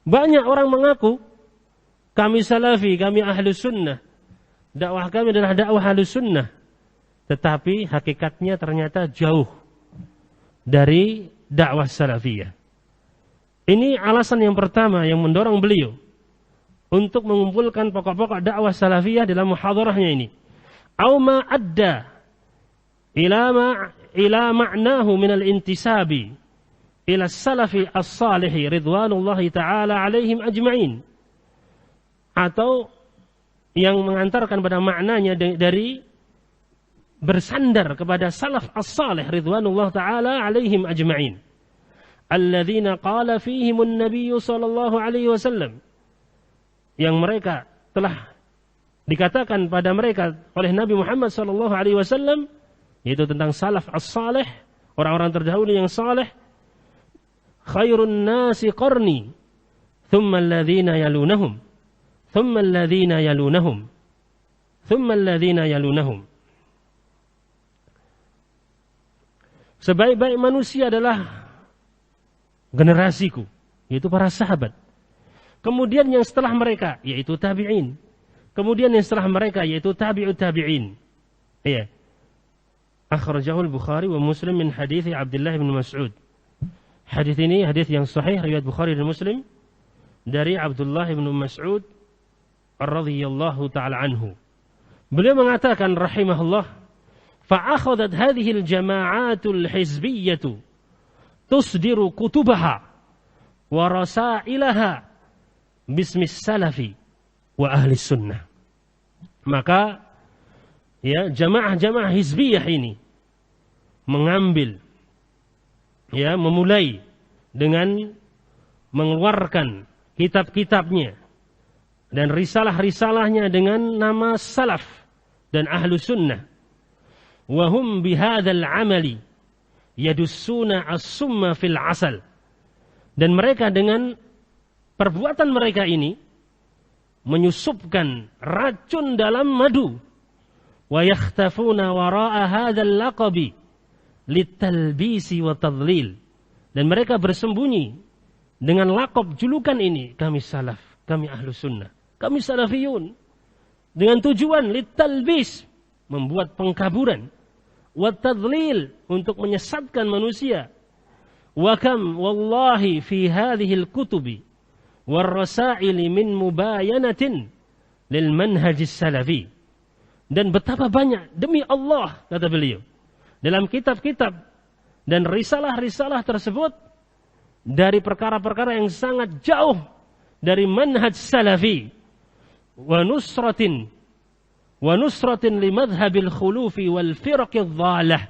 Banyak orang mengaku kami salafi, kami ahlus sunnah, dakwah kami adalah dakwah ahlus sunnah, tetapi hakikatnya ternyata jauh dari dakwah salafiyah. Ini alasan yang pertama yang mendorong beliau untuk mengumpulkan pokok-pokok dakwah salafiyah dalam muhadarahnya ini. Au ma adda ila ma'nahu min al-intisabi ila salafi as-salihi ridwanullahi ta'ala alaihim ajma'in, atau yang mengantarkan pada maknanya dari bersandar kepada salaf as-salih ridwanullah ta'ala alaihim ajma'in, alladzina qala fihimun nabiyyu sallallahu alaihi wasallam, yang mereka telah dikatakan pada mereka oleh Nabi Muhammad sallallahu alaihi wasallam, yaitu tentang salaf as-salih, orang-orang terdahulu yang saleh. Khairun nasi qarni thumma alladhina yalunahum thumma alladhina yalunahum thumma alladhina yalunahum. Sebaik-baik manusia adalah generasiku, yaitu para sahabat. Kemudian yang setelah mereka, yaitu tabi'in. Kemudian yang setelah mereka, yaitu tabi'ut tabi'in. Iya. Akhrajahu al-Bukhari wa Muslim min hadits Abdullah bin Mas'ud. Hadis ini hadis yang sahih riwayat Bukhari dan Muslim dari Abdullah bin Mas'ud radhiyallahu taala anhu. Beliau mengatakan rahimahullah, fa'akhadat hadhihi al-jama'atul hizbiyyatu tusdiru kutubaha wa rasailaha bismis salafi wa ahli sunnah. Maka ya, jamaah-jamaah hizbiyah ini mengambil, ya, memulai dengan mengeluarkan kitab-kitabnya dan risalah-risalahnya dengan nama salaf dan ahlu sunnah. Wahum bihadzal amali yadussuna as-summa fil asal. Dan mereka dengan perbuatan mereka ini menyusupkan racun dalam madu. Wa yakhtafuna wara'a hadzal laqabi litalbisi wa tadlil. Dan mereka bersembunyi dengan laqab julukan ini, kami salaf, kami ahlu sunnah, kami salafiyun, dengan tujuan litalbis, membuat pengkaburan, wa tadlil, untuk menyesatkan manusia. Wa kam wallahi fi hadhil kutubi war rasaili min mubayanatin lil manhajis salafi. Dan betapa banyak, demi Allah, kata beliau, dalam kitab-kitab dan risalah-risalah tersebut dari perkara-perkara yang sangat jauh dari manhaj salafi, wa nusratin li madhhabil khulufi wal firaqidh dhalah.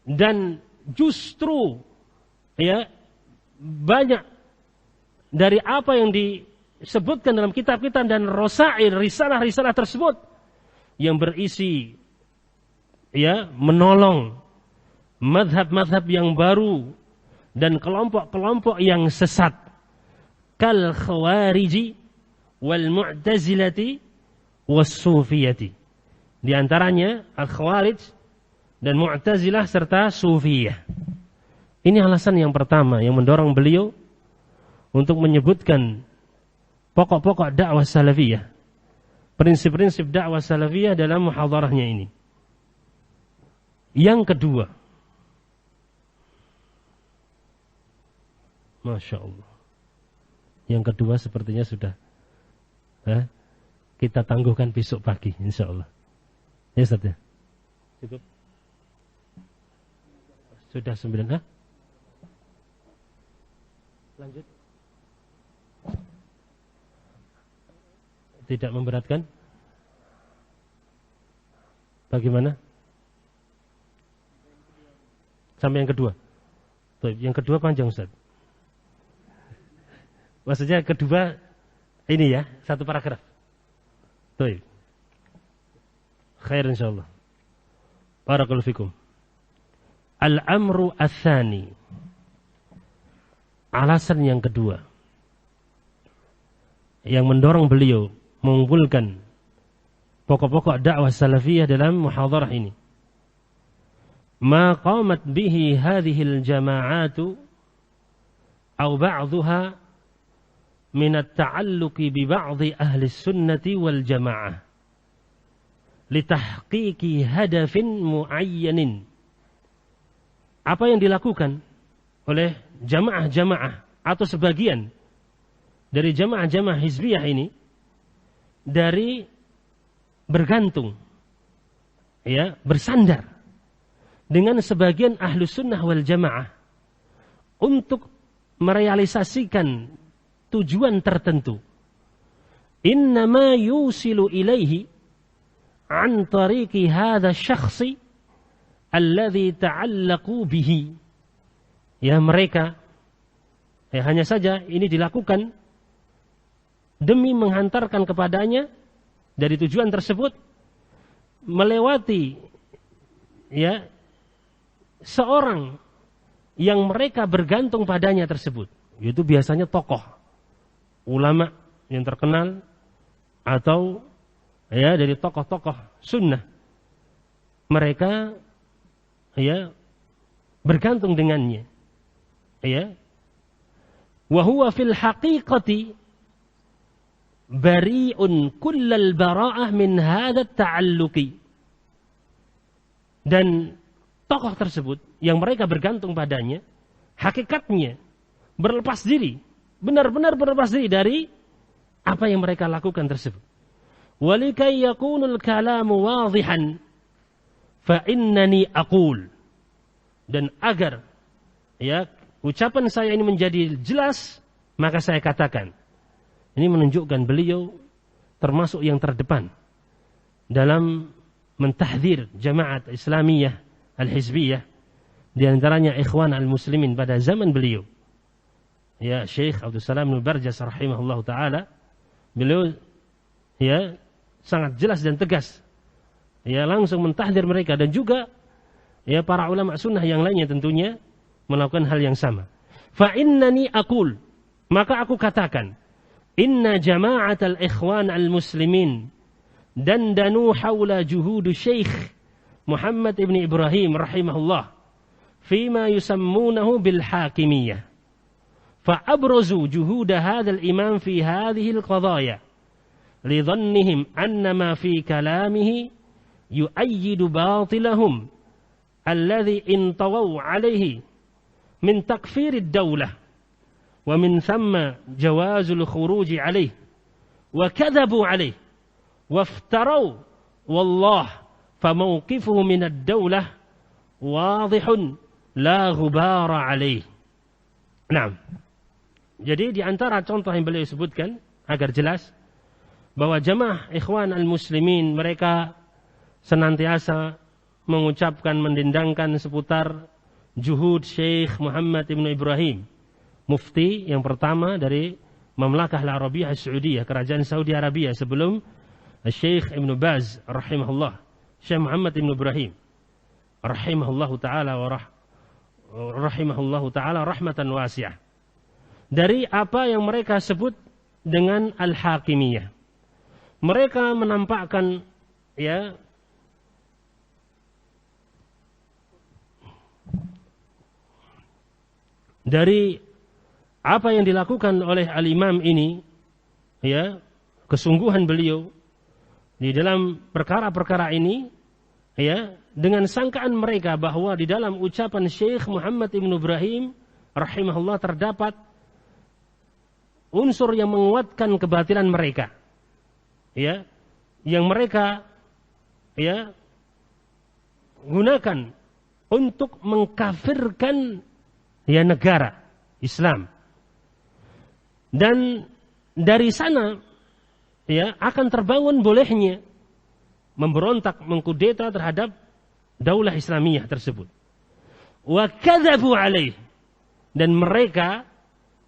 Dan justru, ya, banyak dari apa yang disebutkan dalam kitab-kitab dan rasail, risalah-risalah tersebut yang berisi, ya, menolong madhab-madhab yang baru dan kelompok-kelompok yang sesat, kal khawariji wal mu'tazilati was sufiyati. Di antaranya al-khawarij dan mu'tazilah serta sufiyah. Ini alasan yang pertama yang mendorong beliau untuk menyebutkan pokok-pokok dakwah salafiyah, prinsip-prinsip dakwah salafiyah dalam muhadharahnya ini. Yang kedua, Masya Allah, yang kedua sepertinya sudah kita tangguhkan besok pagi, insya Allah. Ya Ustaz ya? Cukup? Sudah 9, lanjut. Tidak memberatkan? Bagaimana? Sampai yang kedua. Tuh, yang kedua panjang Ustaz. Maksudnya kedua ini ya, satu paragraf. Tuh. Khair insyaallah. Barakallahu fikum. Al-amru ats-tsani. Alasan yang kedua yang mendorong beliau mengumpulkan pokok-pokok dakwah salafiyah dalam muhadharah ini. Ma qamat bihi hadhil jama'atu aw ba'dhuha min at-ta'alluqi bi ba'dhi ahli sunnati wal jama'ah li tahqiqi hadafin muayyanin. Apa yang dilakukan oleh jamaah-jamaah atau sebagian dari jamaah-jamaah hizbiyah ini dari bergantung, ya, bersandar dengan sebagian ahlu sunnah wal jamaah untuk merealisasikan tujuan tertentu. Innama yusilu ilaihi an tariqi hadha syakhsi alladhi ta'allaqu bihi. Ya, mereka hanya saja ini dilakukan demi menghantarkan kepadanya dari tujuan tersebut melewati, ya, seorang yang mereka bergantung padanya tersebut, yaitu biasanya tokoh ulama yang terkenal atau, ya, dari tokoh-tokoh sunnah. Mereka, ya, bergantung dengannya, ya. Wa huwa fil haqiqati bari'un kullal bara'ah min hadha ta'alluqi. Dan tokoh tersebut yang mereka bergantung padanya hakikatnya berlepas diri benar-benar berlepas diri dari apa yang mereka lakukan tersebut. Walikai yakunul kalamu wadhihan fa innani aqul, dan agar ya ucapan saya ini menjadi jelas, maka saya katakan. Ini menunjukkan beliau termasuk yang terdepan dalam mentahdzir jamaat Islamiyah al-Hizbiyah, di antaranya Ikhwan al-Muslimin pada zaman beliau. Ya, Syekh Abdul Salam bin Barjas rahimahullahu taala, beliau ya sangat jelas dan tegas. Ya, langsung mentahdzir mereka, dan juga ya para ulama sunnah yang lainnya tentunya melakukan hal yang sama. Fa innani aqul, maka aku katakan, inna jama'atal ikhwan al-muslimin dandanu hawla juhudu Syekh Muhammad ibn Ibrahim rahimahullah fima yusammunahu bil hakimiyah. Fa abrazu juhud hadzal imam fi hadhihi al-qadaya li dhannihim anna ma fi kalamihi yu'ayyidu batilahum alladhi intawaw alayhi min takfir ad-dawlah wa min thumma jawazul khuruj alayhi wa kadhabu alayhi وافتروا والله فموقفه من الدولة واضح لا غبار عليه. Nah, jadi di antara contoh yang beliau sebutkan agar jelas bahwa jamaah ikhwan al-muslimin mereka senantiasa mengucapkan, mendendangkan seputar juhud Syekh Muhammad ibn Ibrahim, mufti yang pertama dari Mamlakah Al-Arabiyah As-Saudiyah, kerajaan Saudi Arabia sebelum Syekh Ibn Baz rahimahullah, Syekh Muhammad Ibn Ibrahim rahimahullahu ta'ala rahmatan wasi'ah. Dari apa yang mereka sebut dengan al-hakimiyah, mereka menampakkan ya dari apa yang dilakukan oleh al-imam ini, ya kesungguhan beliau di dalam perkara-perkara ini, ya, dengan sangkaan mereka bahwa di dalam ucapan Syekh Muhammad ibn Ibrahim rahimahullah terdapat unsur yang menguatkan kebatilan mereka, ya, yang mereka ya gunakan untuk mengkafirkan ya negara Islam. Dan dari sana ya akan terbangun bolehnya memberontak, mengkudeta terhadap daulah Islamiyah tersebut. Wa kadzabu alaih, dan mereka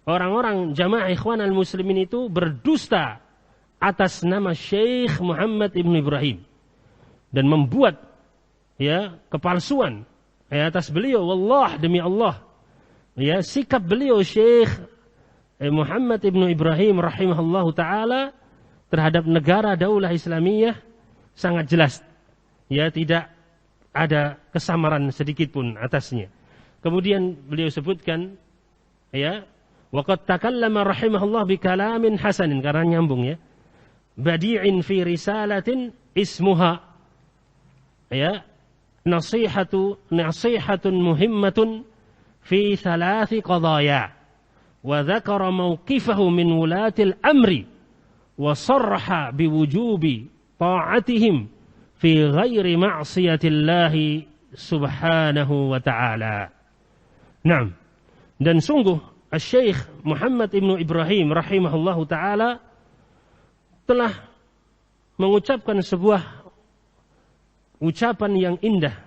orang-orang jamaah ikhwan al-muslimin itu berdusta atas nama Syekh Muhammad ibn Ibrahim dan membuat ya kepalsuan ya atas beliau. Wallah, demi Allah, ya sikap beliau Syekh Muhammad ibn Ibrahim rahimahullahu taala terhadap negara daulah Islamiyah sangat jelas, ya tidak ada kesamaran sedikit pun atasnya. Kemudian beliau sebutkan, ya waqad takallama rahimahullah bi kalamin hasanin, karena nyambung ya, badi'in fi risalatin ismuha ya nasihatun muhimmatun fi thalathi qadaya wa dzakara mawqifahu min wulatil amri wa sarraha biwujubi ta'atihim fi ghairi ma'siyatillahi subhanahu wa ta'ala. Nah, dan sungguh Syekh Muhammad ibn Ibrahim rahimahullahu ta'ala telah mengucapkan sebuah ucapan yang indah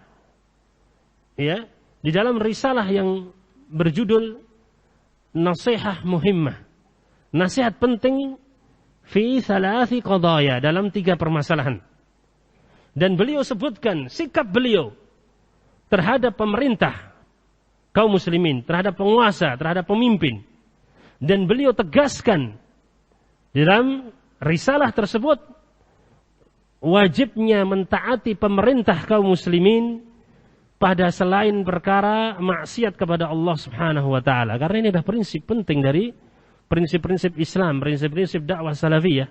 ya di dalam risalah yang berjudul Nasihah Muhimmah, nasihat penting fi thalathi qadaya, dalam 3 permasalahan. Dan beliau sebutkan sikap beliau terhadap pemerintah kaum muslimin, terhadap penguasa, terhadap pemimpin. Dan beliau tegaskan dalam risalah tersebut wajibnya mentaati pemerintah kaum muslimin pada selain perkara maksiat kepada Allah Subhanahu wa taala. Karena ini adalah prinsip penting dari prinsip-prinsip Islam, prinsip-prinsip dakwah salafiyah,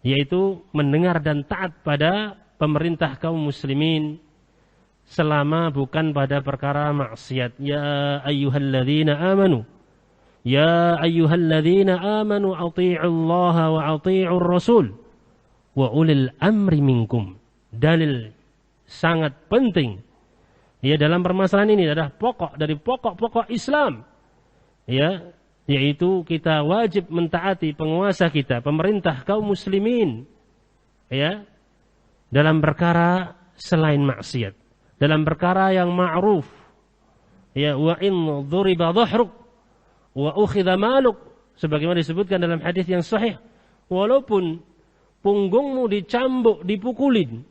yaitu mendengar dan taat pada pemerintah kaum muslimin selama bukan pada perkara maksiat. Ya ayyuhalladzina amanu Ya ayyuhalladzina amanu athi'ullaha wa athi'ur rasul wa ulil amri minkum. Dalil sangat penting ya dalam permasalahan ini adalah pokok dari pokok-pokok Islam. Ya, yaitu kita wajib mentaati penguasa kita, pemerintah kaum muslimin. Ya, dalam perkara selain maksiat, dalam perkara yang ma'ruf. Ya, wa in dhuriba dhahruk wa ukhidha maluk, sebagaimana disebutkan dalam hadis yang sahih, walaupun punggungmu dicambuk, dipukulin,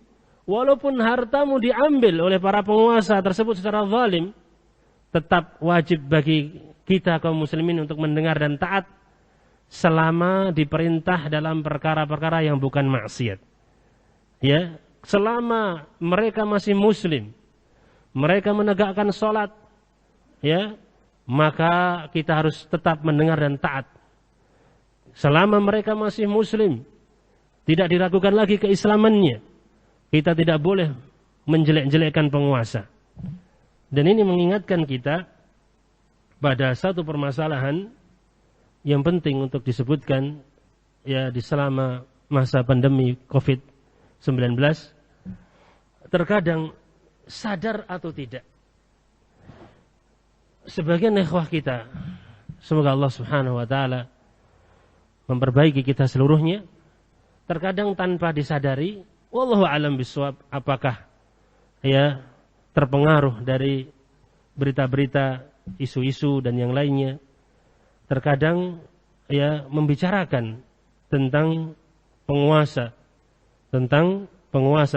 walaupun hartamu diambil oleh para penguasa tersebut secara zalim, tetap wajib bagi kita kaum muslimin untuk mendengar dan taat selama diperintah dalam perkara-perkara yang bukan maksiat. Ya, selama mereka masih muslim, mereka menegakkan salat, ya, maka kita harus tetap mendengar dan taat. Selama mereka masih muslim, tidak diragukan lagi keislamannya, kita tidak boleh menjelek-jelekkan penguasa. Dan ini mengingatkan kita pada satu permasalahan yang penting untuk disebutkan ya di selama masa pandemi COVID-19. Terkadang sadar atau tidak, sebagian ikhwah kita, semoga Allah Subhanahu wa taala memperbaiki kita seluruhnya, terkadang tanpa disadari, wallahu a'lam bishawab, apakah ya terpengaruh dari berita-berita, isu-isu dan yang lainnya, terkadang ya membicarakan tentang penguasa,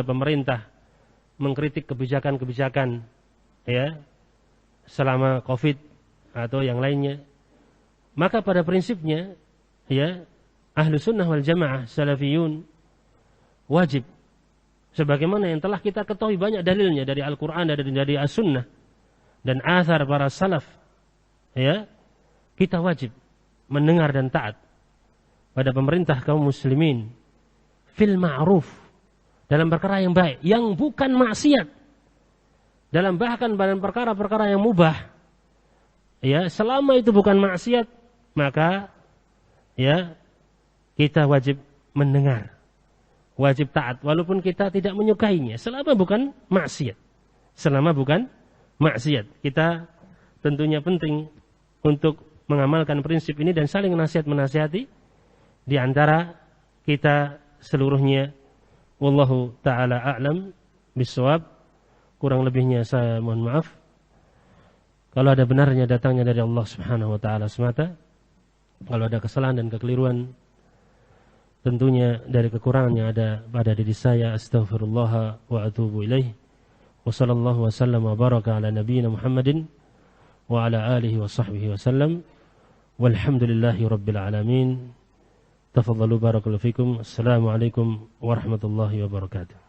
pemerintah, mengkritik kebijakan-kebijakan ya selama Covid atau yang lainnya. Maka pada prinsipnya ya Ahlus Sunnah wal Jamaah Salafiyun wajib, sebagaimana yang telah kita ketahui banyak dalilnya dari Al-Quran dan dari As-Sunnah dan athar para salaf, ya, kita wajib mendengar dan taat pada pemerintah kaum muslimin fil ma'ruf, dalam perkara yang baik, yang bukan maksiat, dalam bahkan dalam perkara-perkara yang mubah, ya, selama itu bukan maksiat, maka ya kita wajib mendengar, wajib taat, walaupun kita tidak menyukainya, selama bukan maksiat. Selama bukan maksiat, kita tentunya penting untuk mengamalkan prinsip ini dan saling nasihat-menasihati di antara kita seluruhnya. Wallahu ta'ala a'lam bishawab. Kurang lebihnya saya mohon maaf. Kalau ada benarnya datangnya dari Allah Subhanahu wa taala semata. Kalau ada kesalahan dan kekeliruan, tentunya dari kekurangan yang ada pada diri saya, astaghfirullah wa atubu ilaih. Wa sallallahu wa sallam wa baraka ala nabiyyina Muhammadin wa ala alihi wa sahbihi wa sallam. Walhamdulillahi rabbil alamin. Tafadhalu barakallahu fikum. Assalamualaikum warahmatullahi wabarakatuh.